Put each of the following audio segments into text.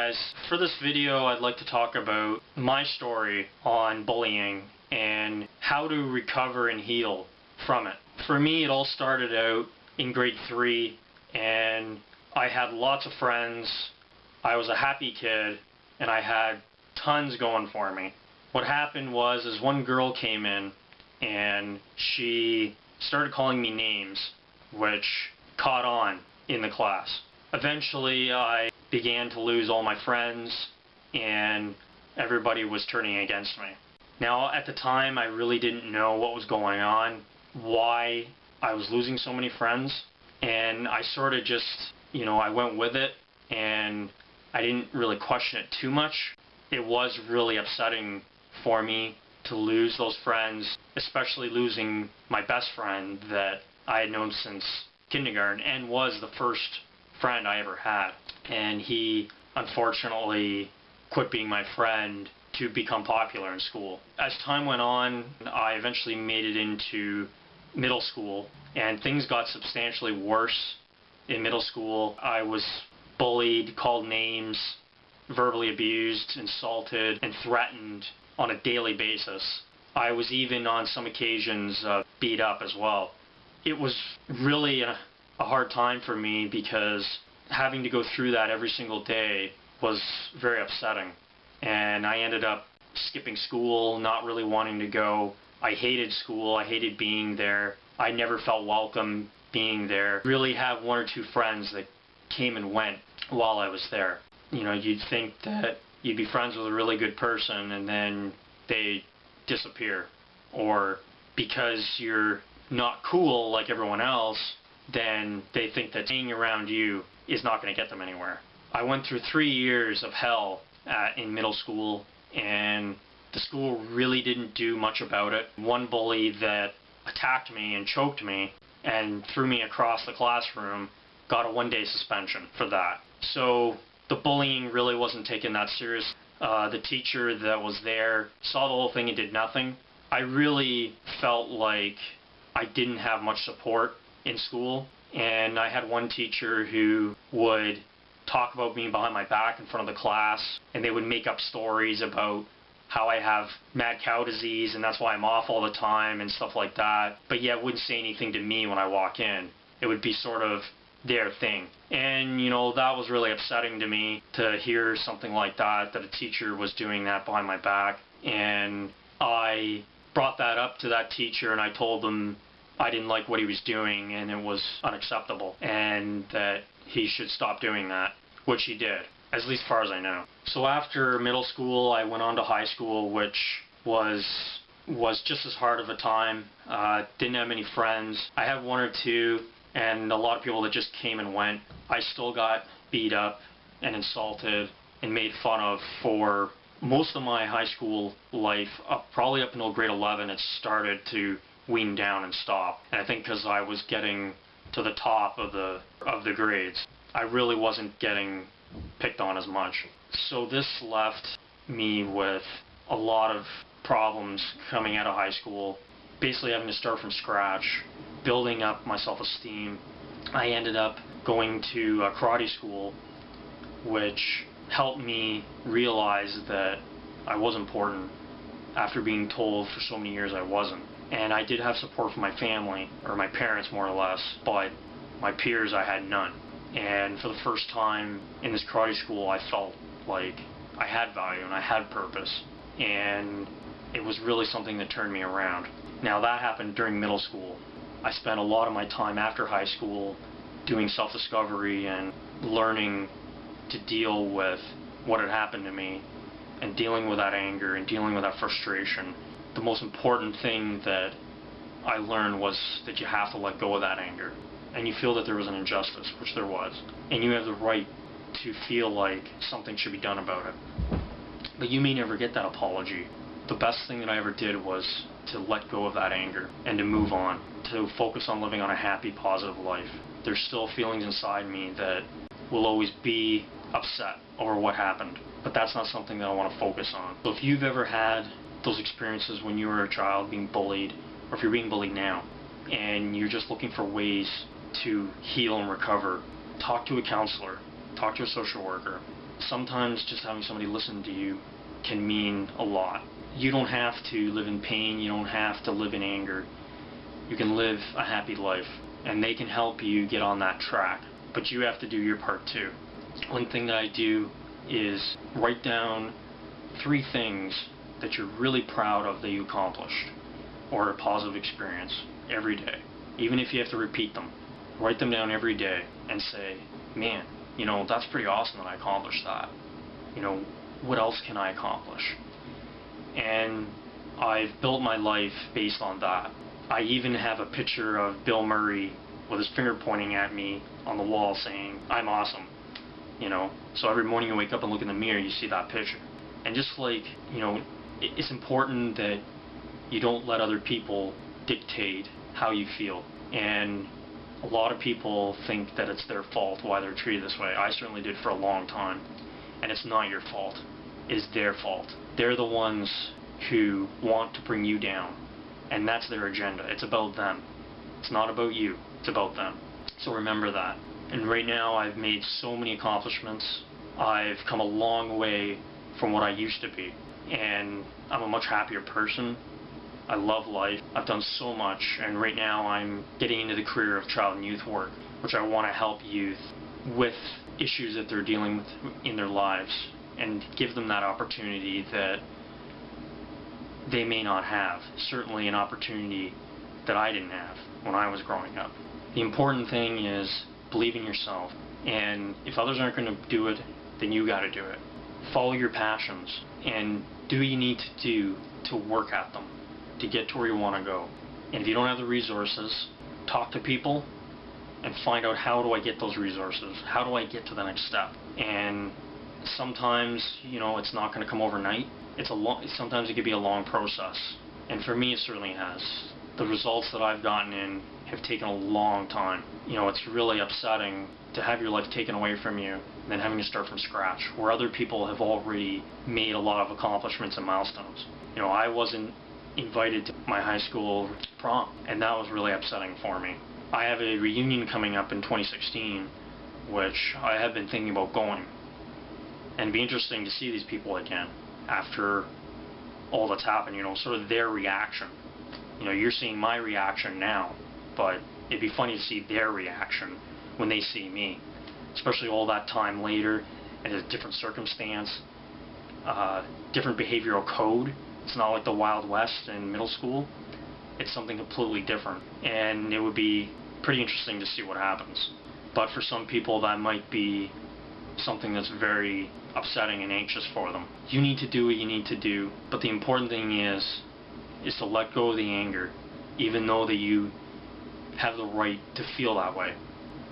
guys, for this video I'd like to talk about my story on bullying and how to recover and heal from it. For me, it all started out in grade 3 and I had lots of friends. I was a happy kid and I had tons going for me. What happened was one girl came in and she started calling me names, which caught on in the class. Eventually I began to lose all my friends and everybody was turning against me. Now at the time I really didn't know what was going on, why I was losing so many friends, and I sort of just, I went with it and I didn't really question it too much. It was really upsetting for me to lose those friends, especially losing my best friend that I had known since kindergarten and was the first friend I ever had. And he unfortunately quit being my friend to become popular in school. As time went on, I eventually made it into middle school and things got substantially worse in middle school. I was bullied, called names, verbally abused, insulted, and threatened on a daily basis. I was even on some occasions beat up as well. It was really a hard time for me because having to go through that every single day was very upsetting. And I ended up skipping school, not really wanting to go. I hated school, I hated being there. I never felt welcome being there. Really have one or two friends that came and went while I was there. You'd think that you'd be friends with a really good person and then they disappear. Or because you're not cool like everyone else, then they think that staying around you is not going to get them anywhere. I went through 3 years of hell in middle school, and the school really didn't do much about it. One bully that attacked me and choked me and threw me across the classroom got a 1-day suspension for that. So the bullying really wasn't taken that serious. The teacher that was there saw the whole thing and did nothing. I really felt like I didn't have much support in school, and I had one teacher who would talk about me behind my back in front of the class, and they would make up stories about how I have mad cow disease and that's why I'm off all the time and stuff like that, but yet wouldn't say anything to me when I walk in. It would be sort of their thing. And that was really upsetting to me to hear something like that a teacher was doing that behind my back. And I brought that up to that teacher and I told him I didn't like what he was doing and it was unacceptable and that he should stop doing that, which he did, at least as far as I know. So after middle school I went on to high school, which was just as hard of a time. Didn't have many friends. I had one or two and a lot of people that just came and went. I still got beat up and insulted and made fun of for most of my high school life. Probably up until grade 11 it started to wean down and stop. And I think because I was getting to the top of the grades, I really wasn't getting picked on as much. So this left me with a lot of problems coming out of high school, basically having to start from scratch, building up my self-esteem. I ended up going to karate school, which helped me realize that I was important after being told for so many years I wasn't. And I did have support from my family, or my parents more or less, but my peers I had none. And for the first time in this karate school I felt like I had value and I had purpose, and it was really something that turned me around. Now that happened during middle school. I spent a lot of my time after high school doing self-discovery and learning to deal with what had happened to me and dealing with that anger and dealing with that frustration. The most important thing that I learned was that you have to let go of that anger. And you feel that there was an injustice, which there was. And you have the right to feel like something should be done about it. But you may never get that apology. The best thing that I ever did was to let go of that anger and to move on, to focus on living on a happy, positive life. There's still feelings inside me that will always be upset over what happened, but that's not something that I want to focus on. So if you've ever had those experiences when you were a child being bullied, or if you're being bullied now, and you're just looking for ways to heal and recover, talk to a counselor, talk to a social worker, sometimes just having somebody listen to you can mean a lot. You don't have to live in pain, you don't have to live in anger. You can live a happy life, and they can help you get on that track, but you have to do your part too. One thing that I do is write down 3 things that you're really proud of that you accomplished, or a positive experience, every day. Even if you have to repeat them, write them down every day and say, man, that's pretty awesome that I accomplished that. What else can I accomplish? And I've built my life based on that. I even have a picture of Bill Murray with his finger pointing at me on the wall saying, I'm awesome. So every morning you wake up and look in the mirror, you see that picture. And just like, it's important that you don't let other people dictate how you feel. And a lot of people think that it's their fault why they're treated this way. I certainly did for a long time. And it's not your fault. It is their fault. They're the ones who want to bring you down. And that's their agenda. It's about them. It's not about you. It's about them. So remember that. And right now I've made so many accomplishments. I've come a long way from what I used to be. And I'm a much happier person. I love life. I've done so much. And right now I'm getting into the career of child and youth work, which I want to help youth with issues that they're dealing with in their lives and give them that opportunity that they may not have. Certainly an opportunity that I didn't have when I was growing up. The important thing is believe in yourself, and if others aren't going to do it, then you got to do it. Follow your passions and do what you need to do to work at them to get to where you want to go. And if you don't have the resources, talk to people and find out, how do I get those resources? How do I get to the next step? And sometimes, it's not going to come overnight. Sometimes it could be a long process. And for me, it certainly has. The results that I've gotten in have taken a long time. It's really upsetting to have your life taken away from you and then having to start from scratch, where other people have already made a lot of accomplishments and milestones. I wasn't invited to my high school prom, and that was really upsetting for me. I have a reunion coming up in 2016, which I have been thinking about going. And it'd be interesting to see these people again after all that's happened, sort of their reaction. You're seeing my reaction now, but it'd be funny to see their reaction when they see me, especially all that time later and a different circumstance, different behavioral code. It's not like the Wild West in middle school. It's something completely different, and it would be pretty interesting to see what happens. But for some people, that might be something that's very upsetting and anxious for them. You need to do what you need to do, but the important thing is to let go of the anger, even though that you have the right to feel that way.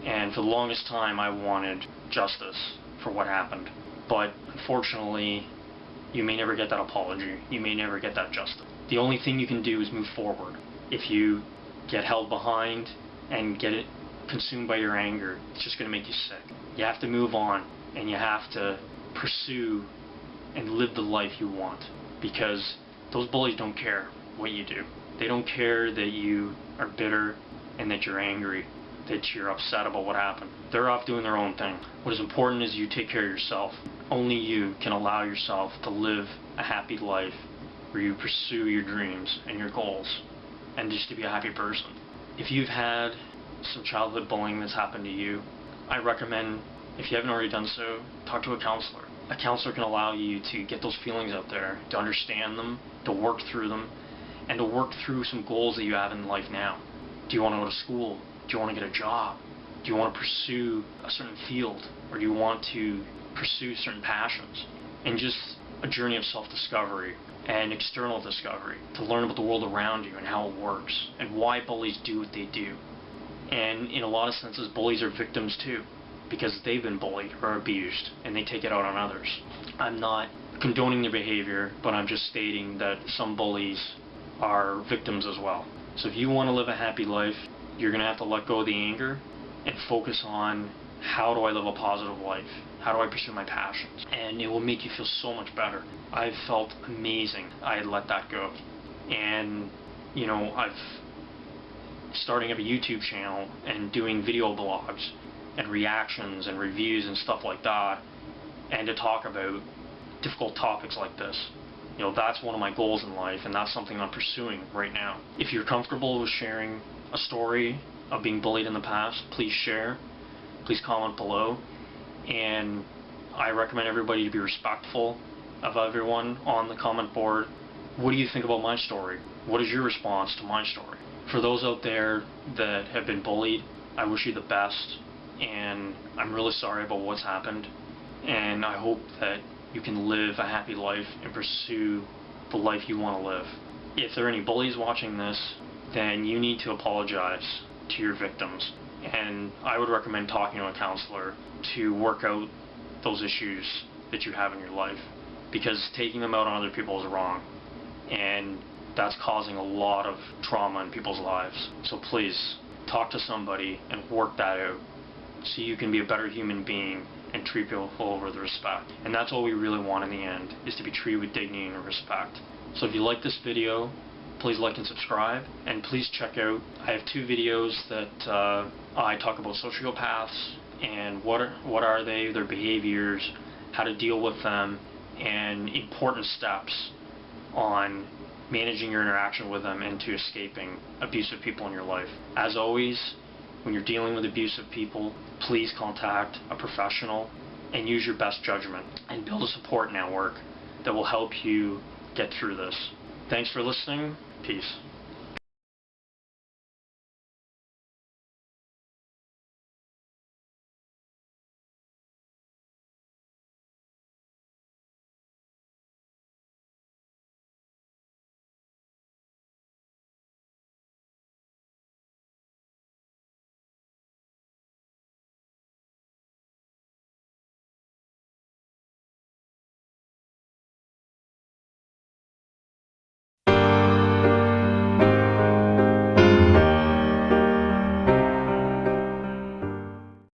And for the longest time, I wanted justice for what happened. But unfortunately, you may never get that apology. You may never get that justice. The only thing you can do is move forward. If you get held behind and get it consumed by your anger, it's just going to make you sick. You have to move on, and you have to pursue and live the life you want, because those bullies don't care what you do. They don't care that you are bitter and that you're angry, that you're upset about what happened. They're off doing their own thing. What is important is you take care of yourself. Only you can allow yourself to live a happy life where you pursue your dreams and your goals and just to be a happy person. If you've had some childhood bullying that's happened to you, I recommend, if you haven't already done so, talk to a counselor. A counselor can allow you to get those feelings out there, to understand them, to work through them, and to work through some goals that you have in life now. Do you want to go to school? Do you want to get a job? Do you want to pursue a certain field? Or do you want to pursue certain passions? And just a journey of self-discovery and external discovery to learn about the world around you and how it works and why bullies do what they do. And in a lot of senses, bullies are victims too, because they've been bullied or abused and they take it out on others. I'm not condoning their behavior, but I'm just stating that some bullies are victims as well. So if you want to live a happy life, you're going to have to let go of the anger and focus on, how do I live a positive life? How do I pursue my passions? And it will make you feel so much better. I've felt amazing I had let that go. And, I've starting up a YouTube channel and doing video blogs and reactions and reviews and stuff like that and to talk about difficult topics like this. You know, that's one of my goals in life, and that's something I'm pursuing right now. If you're comfortable with sharing a story of being bullied in the past, please share. Please comment below. And I recommend everybody to be respectful of everyone on the comment board. What do you think about my story? What is your response to my story? For those out there that have been bullied, I wish you the best, and I'm really sorry about what's happened, and I hope that you can live a happy life and pursue the life you want to live. If there are any bullies watching this, then you need to apologize to your victims, and I would recommend talking to a counselor to work out those issues that you have in your life, because taking them out on other people is wrong, and that's causing a lot of trauma in people's lives. So please, talk to somebody and work that out so you can be a better human being and treat people with respect. And that's all we really want in the end, is to be treated with dignity and respect. So if you like this video, please like and subscribe, and please check out, I have 2 videos that I talk about sociopaths and what are they, their behaviors, how to deal with them, and important steps on managing your interaction with them and to escaping abusive people in your life. As always, when you're dealing with abusive people, please contact a professional and use your best judgment and build a support network that will help you get through this. Thanks for listening. Peace.